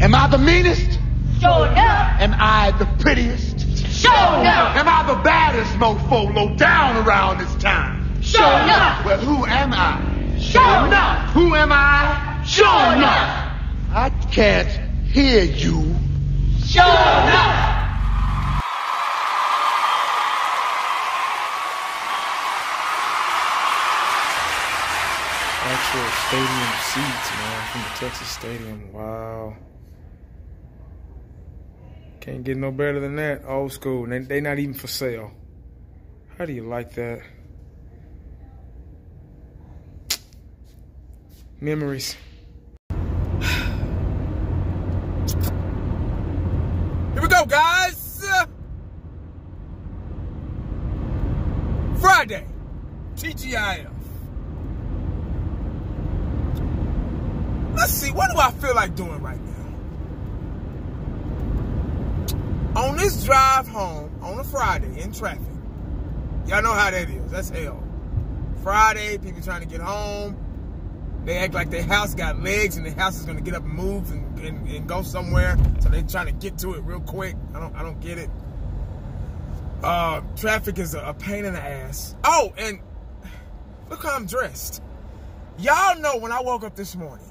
Am I the meanest? Sure enough. Am I the prettiest? Sure enough. Am I the baddest mofo low down around this town? Sure enough. Well, who am I? Sure enough. Who am I? Sure enough. I can't hear you. Sure enough. Actual stadium seats, man, from the Texas Stadium. Wow. Can't get no better than that. Old school. They not even for sale. How do you like that? Memories. Here we go, guys. Friday. TGIF. Let's see, what do I feel like doing right now? On this drive home, on a Friday, in traffic, y'all know how that is. That's hell. Friday, people trying to get home. They act like their house got legs and their house is going to get up and move and go somewhere. So they're trying to get to it real quick. I don't get it. Traffic is a pain in the ass. Oh, and look how I'm dressed. Y'all know when I woke up this morning,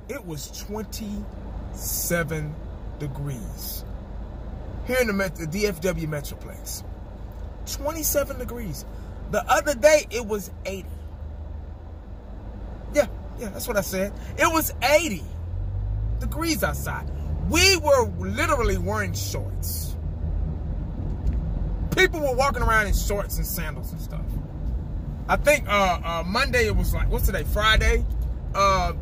it was 27 degrees here in the DFW Metroplex. 27 degrees. The other day, it was 80. Yeah, that's what I said. It was 80 degrees outside. We were literally wearing shorts. People were walking around in shorts and sandals and stuff. I think Monday it was like, what's today? Friday?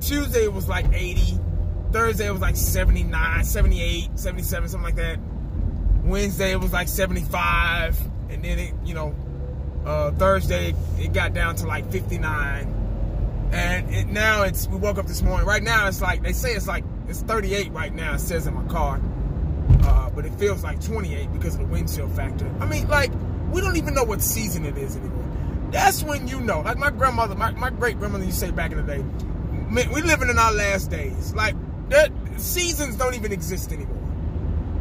Tuesday it was like 80. Thursday it was like 79, 78, 77, something like that. Wednesday it was like 75. And then it, Thursday it got down to like 59. And now we woke up this morning. Right now it's like, they say it's 38 right now, it says in my car. But it feels like 28 because of the wind chill factor. I mean, like, we don't even know what season it is anymore. That's when you know. Like my grandmother, my great-grandmother used to say back in the day, man, we living in our last days. Like, seasons don't even exist anymore.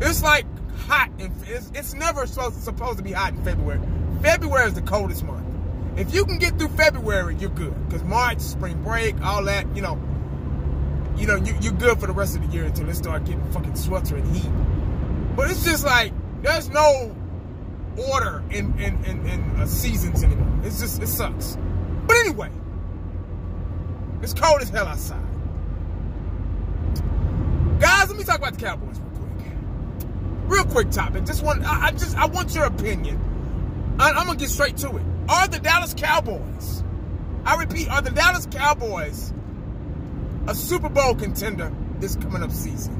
It's like hot. It's never supposed to be hot in February. February is the coldest month. If you can get through February, you're good. Because March, spring break, all that, you're good for the rest of the year until it start getting fucking sweltering heat. But it's just like, there's no order in seasons anymore. It sucks. But anyway, it's cold as hell outside. Guys, let me talk about the Cowboys real quick topic. I want your opinion. I'm gonna get straight to it. Are the Dallas Cowboys, I repeat, are the Dallas Cowboys a Super Bowl contender this coming up season?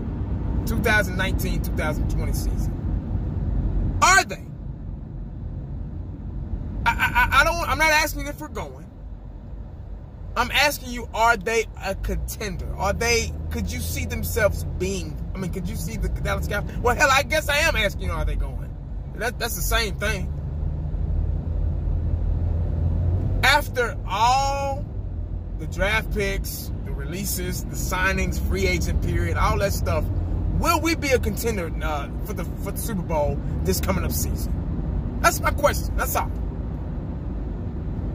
2019-2020 season. Are they? I'm not asking if we're going. I'm asking you, are they a contender? Could you see themselves being, could you see the Dallas Cowboys? Well, hell, I guess I am asking you, are they going? That's the same thing. After all the draft picks, the releases, the signings, free agent period, all that stuff, will we be a contender for the Super Bowl this coming up season? That's my question. That's all.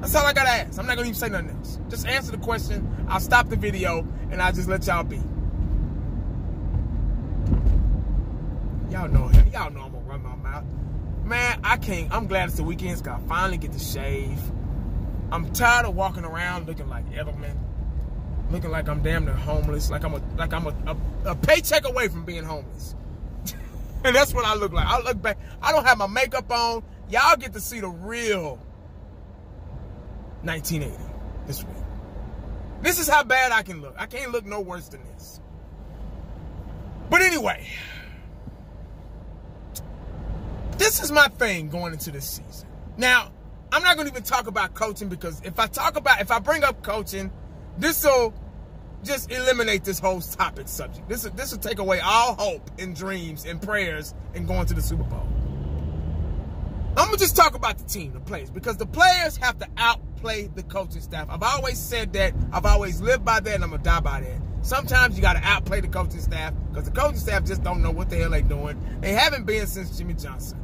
That's all I gotta ask. I'm not gonna even say nothing else. Just answer the question. I'll stop the video and I'll just let y'all be. Y'all know I'm gonna run my mouth. Man, I'm glad it's the weekend, so I finally get to shave. I'm tired of walking around looking like Edelman, looking like I'm damn near homeless, like I'm a paycheck away from being homeless. And that's what I look like. I look back. I don't have my makeup on. Y'all get to see the real 1980 this week. This is how bad I can look. I can't look no worse than this. But anyway, this is my thing going into this season. Now, I'm not going to even talk about coaching, because if I bring up coaching, this will just eliminate this whole topic subject. This will take away all hope and dreams and prayers in going to the Super Bowl. I'm going to just talk about the team, the players, because the players have to outplay the coaching staff. I've always said that. I've always lived by that, and I'm going to die by that. Sometimes you got to outplay the coaching staff because the coaching staff just don't know what the hell they're doing. They haven't been since Jimmy Johnson.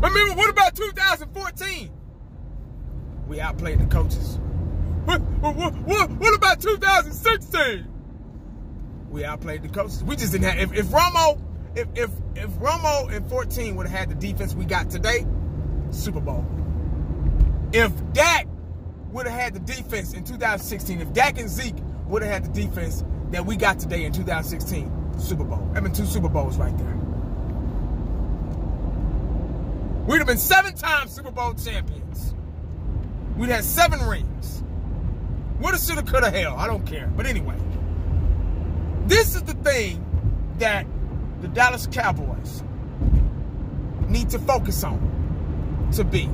Remember, what about 2014? We outplayed the coaches. What about 2016? We outplayed the coaches. We just didn't have. If Romo in 14 would have had the defense we got today, Super Bowl. If Dak would have had the defense in 2016, if Dak and Zeke would have had the defense that we got today in 2016, Super Bowl. I mean, 2 Super Bowls right there. We'd have been 7-time Super Bowl champions. We'd had 7 rings. Woulda, shoulda, coulda, hell. I don't care. But anyway, this is the thing that the Dallas Cowboys need to focus on to be.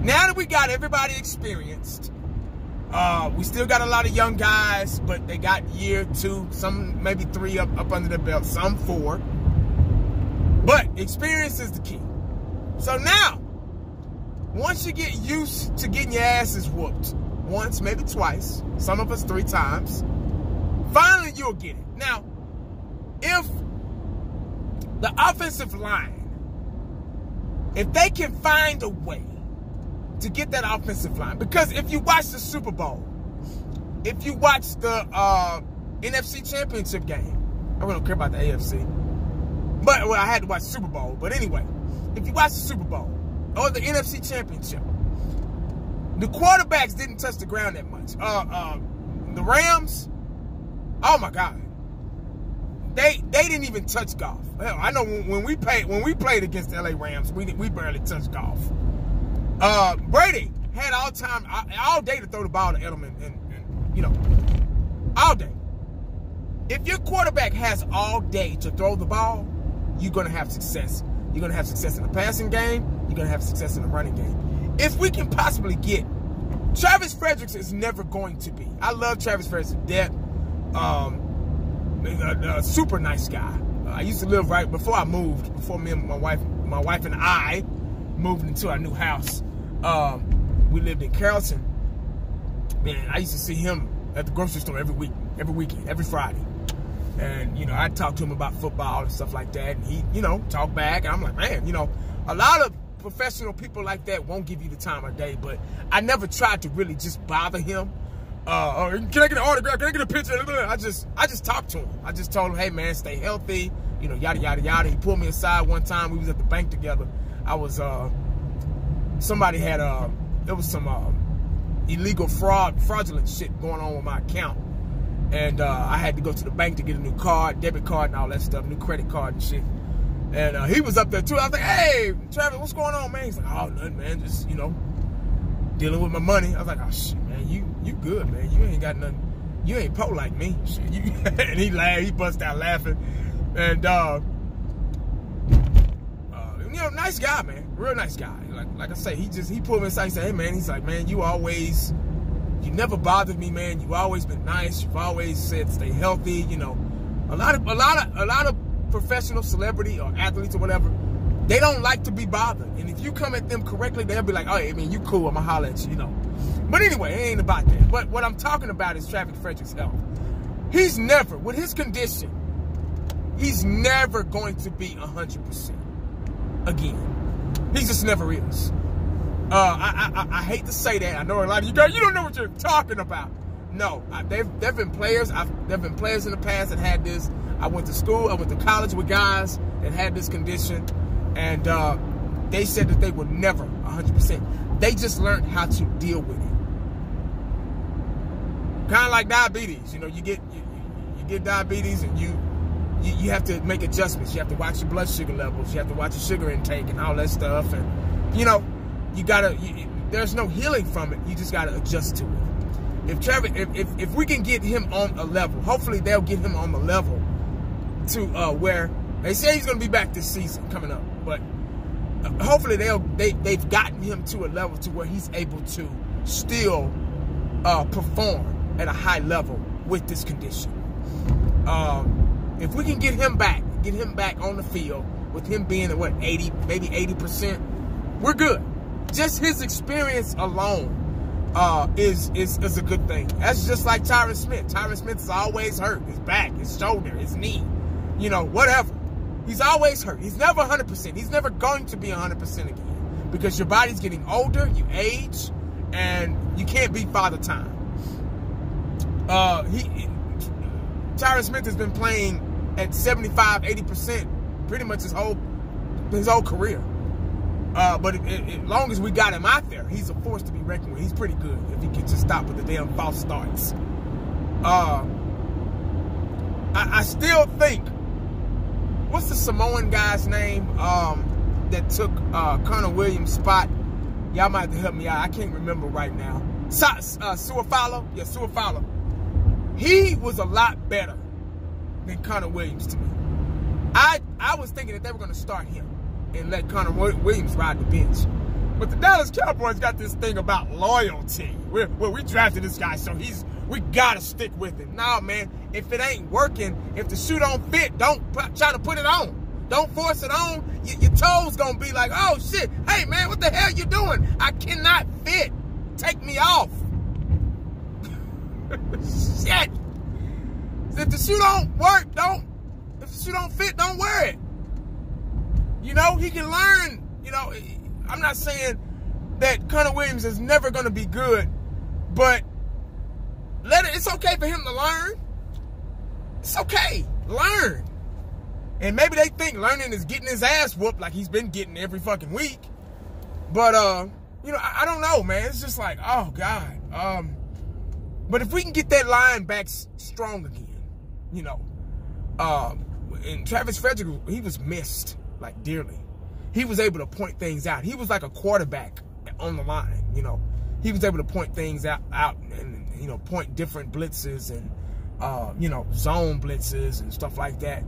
Now that we got everybody experienced, we still got a lot of young guys, but they got year 2, some maybe 3 up under their belt, some 4. But experience is the key. So now, once you get used to getting your asses whooped, once, maybe twice, some of us 3 times, finally you'll get it. Now, if the offensive line, if they can find a way to get that offensive line, because if you watch the Super Bowl, if you watch the NFC Championship game, I really don't care about the AFC, but well, I had to watch the Super Bowl, but anyway, if you watch the Super Bowl or the NFC Championship, the quarterbacks didn't touch the ground that much. The Rams, oh my God, they didn't even touch golf. Hell, I know when we played against the LA Rams, we barely touched golf. Brady had all day to throw the ball to Edelman, and you know, all day. If your quarterback has all day to throw the ball, you're gonna have success. You're going to have success in the passing game. You're going to have success in the running game. If we can possibly get... Travis Frederick is never going to be. I love Travis Frederick to death. A super nice guy. I used to live right before I moved, before me and my wife and I moved into our new house. We lived in Carrollton. Man, I used to see him at the grocery store every weekend, every Friday. And, you know, I'd talk to him about football and stuff like that. And he, you know, talk back. And I'm like, man, you know, a lot of professional people like that won't give you the time of day. But I never tried to really just bother him. Or, can I get an autograph? Can I get a picture? I just talked to him. I just told him, hey, man, stay healthy. You know, yada, yada, yada. He pulled me aside one time. We was at the bank together. I was, somebody had, there was some illegal fraudulent shit going on with my account. And I had to go to the bank to get a new card, debit card and all that stuff, new credit card and shit. And he was up there too. I was like, hey, Travis, what's going on, man? He's like, oh, nothing, man. Just, you know, dealing with my money. I was like, oh, shit, man, you good, man. You ain't got nothing. You ain't po like me. Shit, and he laughed. He bust out laughing. And, you know, nice guy, man. Real nice guy. Like I say, he pulled me aside. He said, hey, man, he's like, man, you never bothered me, man. You've always been nice. You've always said stay healthy. You know, a lot of professional celebrity or athletes or whatever, they don't like to be bothered. And if you come at them correctly, they'll be like, oh, I mean, you cool. I'm gonna holler at you, you know. But anyway, it ain't about that. But what I'm talking about is Travis Frederick's health. He's never, with his condition, he's never going to be 100% again. He just never is. I hate to say that. I know a lot of you guys, you don't know what you're talking about. No, there've been players. There've been players in the past that had this. I went to school. I went to college with guys that had this condition, and they said that they were never 100%. They just learned how to deal with it. Kind of like diabetes. You know, you get diabetes, and you have to make adjustments. You have to watch your blood sugar levels. You have to watch your sugar intake and all that stuff. And you know, there's no healing from it. You just gotta adjust to it. If we can get him on a level, hopefully they'll get him on the level to where they say he's gonna be back this season coming up, but hopefully they've gotten him to a level to where he's able to still perform at a high level with this condition. If we can get him back on the field with him being at what, 80, maybe 80%, we're good. Just his experience alone is a good thing. That's just like Tyron Smith. Tyron Smith is always hurt. His back, his shoulder, his knee, you know, whatever. He's always hurt. He's never 100%. He's never going to be 100% again because your body's getting older, you age, and you can't beat Father Time. Tyron Smith has been playing at 75, 80% pretty much his whole career. But as long as we got him out there, he's a force to be reckoned with. He's pretty good if he can just stop with the damn false starts. I still think, what's the Samoan guy's name that took Connor Williams' spot? Y'all might have to help me out. I can't remember right now. Suafalo? Yeah, Suafalo. He was a lot better than Connor Williams to me. I was thinking that they were going to start him and let Connor Williams ride the bench. But the Dallas Cowboys got this thing about loyalty. We drafted this guy, so we got to stick with him. Nah, man, if it ain't working, if the shoe don't fit, don't try to put it on. Don't force it on. Your toes going to be like, oh, shit. Hey, man, what the hell you doing? I cannot fit. Take me off. Shit. If the shoe don't work, if the shoe don't fit, don't wear it. You know, he can learn. You know, I'm not saying that Connor Williams is never going to be good, but it's okay for him to learn. It's okay. Learn. And maybe they think learning is getting his ass whooped like he's been getting every fucking week. But, you know, I don't know, man. It's just like, oh, God. But if we can get that line back strong again, you know, and Travis Frederick, he was missed, like, dearly. He was able to point things out. He was like a quarterback on the line, you know. He was able to point things out and, you know, point different blitzes and, you know, zone blitzes and stuff like that.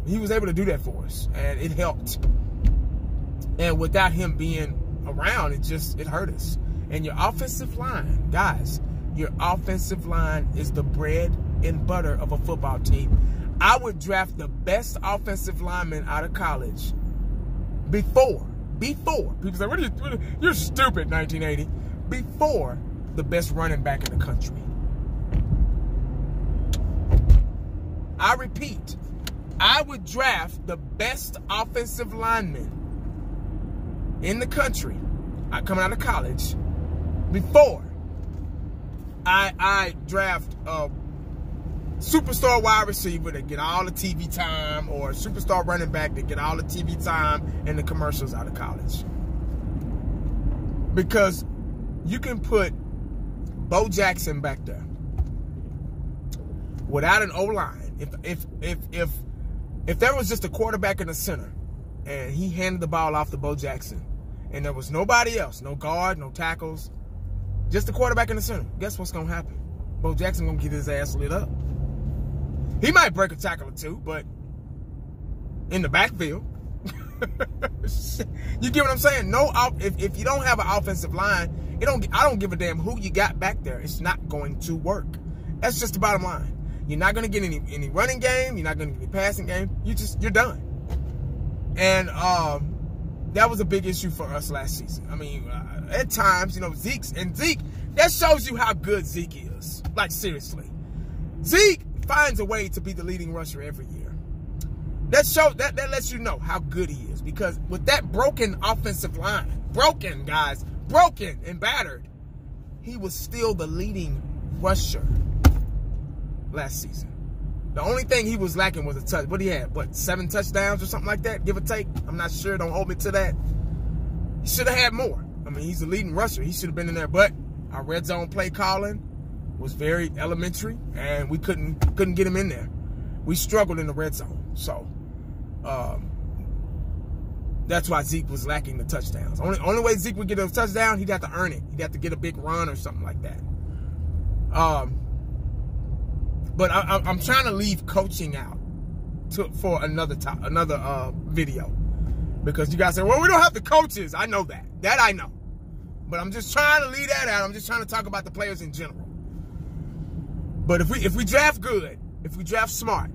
He was able to do that for us, and it helped. And without him being around, it hurt us. And your offensive line, guys, your offensive line is the bread and butter of a football team. I would draft the best offensive lineman out of college before people say, you're stupid, 1980, before the best running back in the country. I repeat, I would draft the best offensive lineman in the country coming out of college before I draft a superstar wide receiver that get all the TV time or a superstar running back that get all the TV time and the commercials out of college. Because you can put Bo Jackson back there without an O-line. If there was just a quarterback in the center and he handed the ball off to Bo Jackson and there was nobody else, no guard, no tackles, just the quarterback in the center, guess what's going to happen? Bo Jackson going to get his ass lit up. He might break a tackle or two, but in the backfield. You get what I'm saying? If you don't have an offensive line, I don't give a damn who you got back there. It's not going to work. That's just the bottom line. You're not going to get any running game. You're not going to get any passing game. You're done. And that was a big issue for us last season. I mean, at times, you know, Zeke, that shows you how good Zeke is. Like, seriously. Zeke finds a way to be the leading rusher every year. That lets you know how good he is. Because with that broken offensive line, broken, guys, broken and battered, he was still the leading rusher last season. The only thing he was lacking was a touch. What he had, 7 touchdowns or something like that, give or take? I'm not sure. Don't hold me to that. He should have had more. I mean, he's the leading rusher. He should have been in there. But our red zone play calling was very elementary, and we couldn't get him in there. We struggled in the red zone. So that's why Zeke was lacking the touchdowns. Only way Zeke would get a touchdown, he'd have to earn it. He'd have to get a big run or something like that. But I'm trying to leave coaching out for another video. Because you guys say, well, we don't have the coaches. I know that. That I know. But I'm just trying to leave that out. I'm just trying to talk about the players in general. But if we draft good, if we draft smart,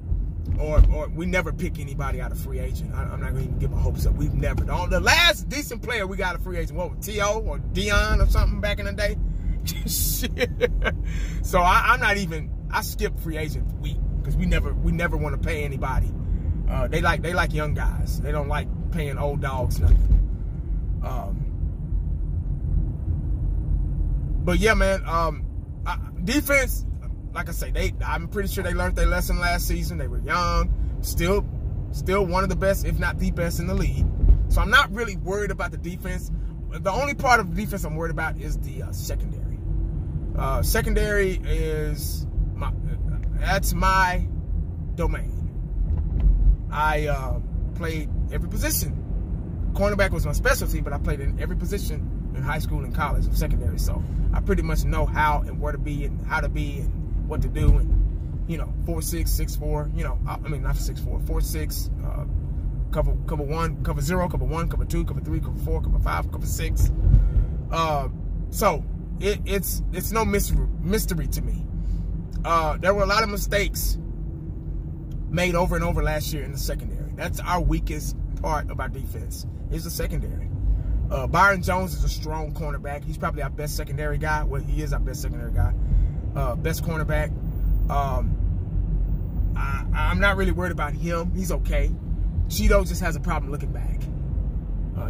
or we never pick anybody out of free agent. I'm not going to even get my hopes up. We've never. The last decent player we got a free agent, what, T.O. or Dion or something back in the day? Shit. So I'm not even. I skip free agent week because we never want to pay anybody. They like young guys. They don't like paying old dogs nothing. But yeah, man. Defense, like I say, I'm pretty sure they learned their lesson last season. They were young, still one of the best, if not the best, in the league. So I'm not really worried about the defense. The only part of the defense I'm worried about is the secondary. Secondary is that's my domain. I played every position. Cornerback was my specialty, but I played in every position in high school and college and secondary. So I pretty much know how and where to be and how to be and what to do. And, 4'6", 6'4", I mean, not 6'4", 4'6", cover 1, cover 0, cover 1, cover 2, cover 3, cover 4, cover 5, cover 6. So it's no mystery to me. There were a lot of mistakes made over and over last year in the secondary. That's our weakest part of our defense, is the secondary. Byron Jones is a strong cornerback. He's probably our best secondary guy. Well, he is our best secondary guy. Best cornerback. I'm not really worried about him. He's okay. Cheeto just has a problem looking back.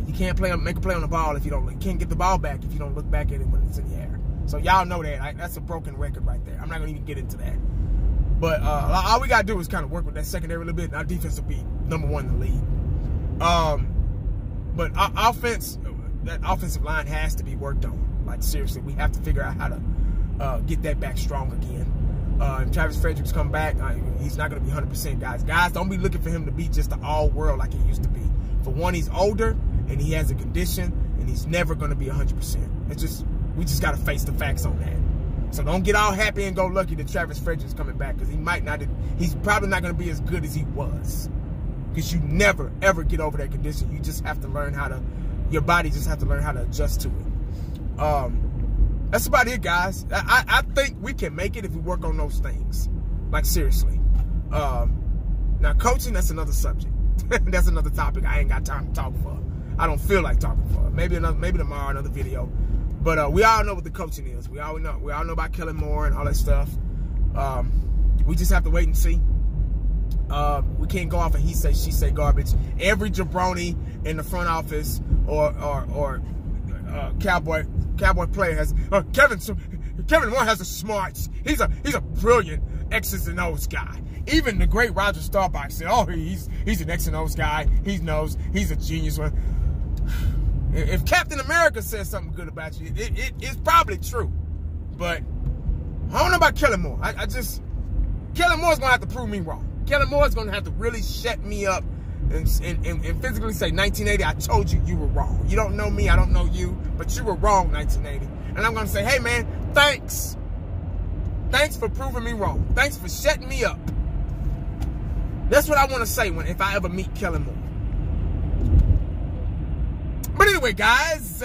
You can't make a play on the ball if you don't. You can't get the ball back if you don't look back at it when it's in the air. So y'all know that. That's a broken record right there. I'm not gonna even get into that. But all we gotta do is kind of work with that secondary a little bit, and our defense will be #1 in the league. But our offense, that offensive line has to be worked on. Like, seriously, we have to figure out how to get that back strong again. If Travis Frederick's come back, he's not going to be 100%, guys. Guys, don't be looking for him to be just the all-world like he used to be. For one, he's older, and he has a condition, and he's never going to be 100%. We just got to face the facts on that. So don't get all happy and go lucky that Travis Frederick's coming back, because he's probably not going to be as good as he was. Because you never, ever get over that condition. You just have to learn your body just have to learn how to adjust to it. That's about it, guys. I think we can make it if we work on those things. Like, seriously. Now, coaching, that's another subject. That's another topic I ain't got time to talk for. I don't feel like talking for. Maybe tomorrow, another video. But we all know what the coaching is. We all know about Kellen Moore and all that stuff. We just have to wait and see. We can't go off of he say, she say garbage. Every jabroni in the front office or Cowboy player has Kevin Moore has the smarts. He's a brilliant X's and O's guy. Even the great Roger Staubach said, "Oh, he's an X and O's guy. He knows he's a genius." If Captain America says something good about you, it's probably true. But I don't know about Kellen Moore. Kellen Moore's gonna have to prove me wrong. Kellen Moore's gonna have to really shut me up and physically say, 1980, I told you you were wrong. You don't know me, I don't know you, but you were wrong, 1980. And I'm gonna say, hey man, thanks. Thanks for proving me wrong. Thanks for shutting me up. That's what I want to say if I ever meet Kellen Moore. But anyway, guys,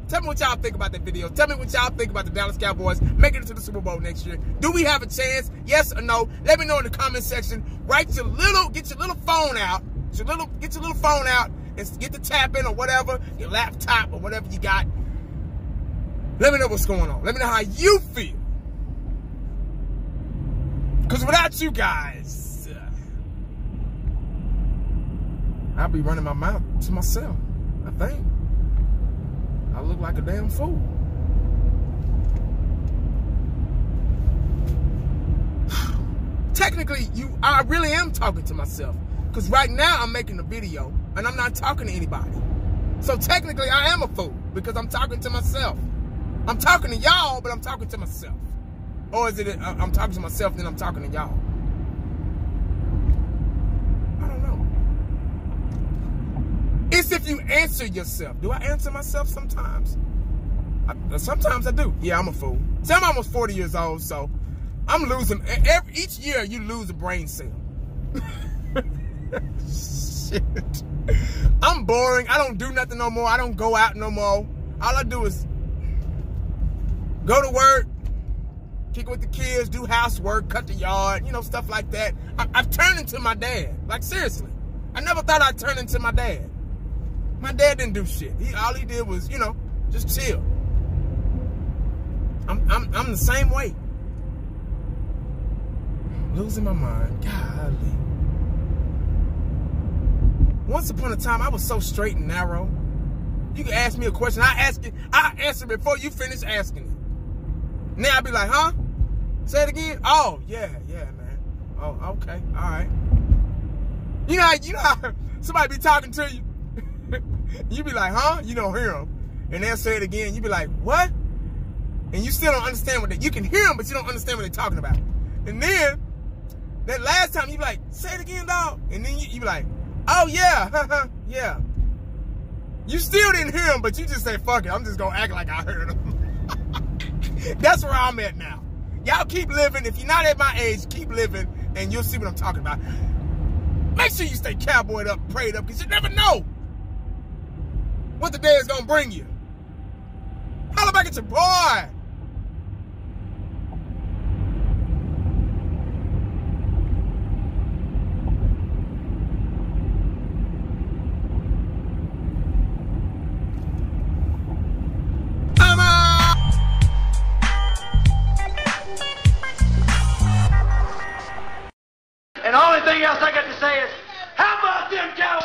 tell me what y'all think about that video. Tell me what y'all think about the Dallas Cowboys making it to the Super Bowl next year. Do we have a chance? Yes or no? Let me know in the comment section. Get your little phone out. Get your little phone out and get the tap in or whatever, your laptop or whatever you got. Let me know what's going on. Let me know how you feel. Because without you guys, I'll be running my mouth to myself, I think. I look like a damn fool. Technically, I really am talking to myself. Because right now, I'm making a video, and I'm not talking to anybody. So technically, I am a fool, because I'm talking to myself. I'm talking to y'all, but I'm talking to myself. Or is it I'm talking to myself, then I'm talking to y'all? I don't know. It's if you answer yourself. Do I answer myself sometimes? Sometimes I do. Yeah, I'm a fool. See, I'm almost 40 years old, so I'm losing. Each year, you lose a brain cell. Shit. I'm boring. I don't do nothing no more. I don't go out no more. All I do is go to work, kick it with the kids, do housework, cut the yard, stuff like that. I've turned into my dad. Like, seriously. I never thought I'd turn into my dad. My dad didn't do shit. All he did was, just chill. I'm the same way. Losing my mind. Golly. Once upon a time, I was so straight and narrow. You can ask me a question, I answer before you finish asking it. Now I be like, huh? Say it again? Oh, yeah, man. Oh, okay, all right. You know how somebody be talking to you? You be like, huh? You don't hear them. And they'll say it again. You be like, what? And you still don't understand what you can hear them, but you don't understand what they're talking about. And then, that last time, you be like, say it again, dog. And then you be like, oh, yeah, yeah. You still didn't hear him, but you just say, fuck it, I'm just going to act like I heard him. That's where I'm at now. Y'all keep living. If you're not at my age, keep living, and you'll see what I'm talking about. Make sure you stay cowboyed up, prayed up, because you never know what the day is going to bring you. Holla back at your boy. And the only thing else I got to say is, how about them Cowboys?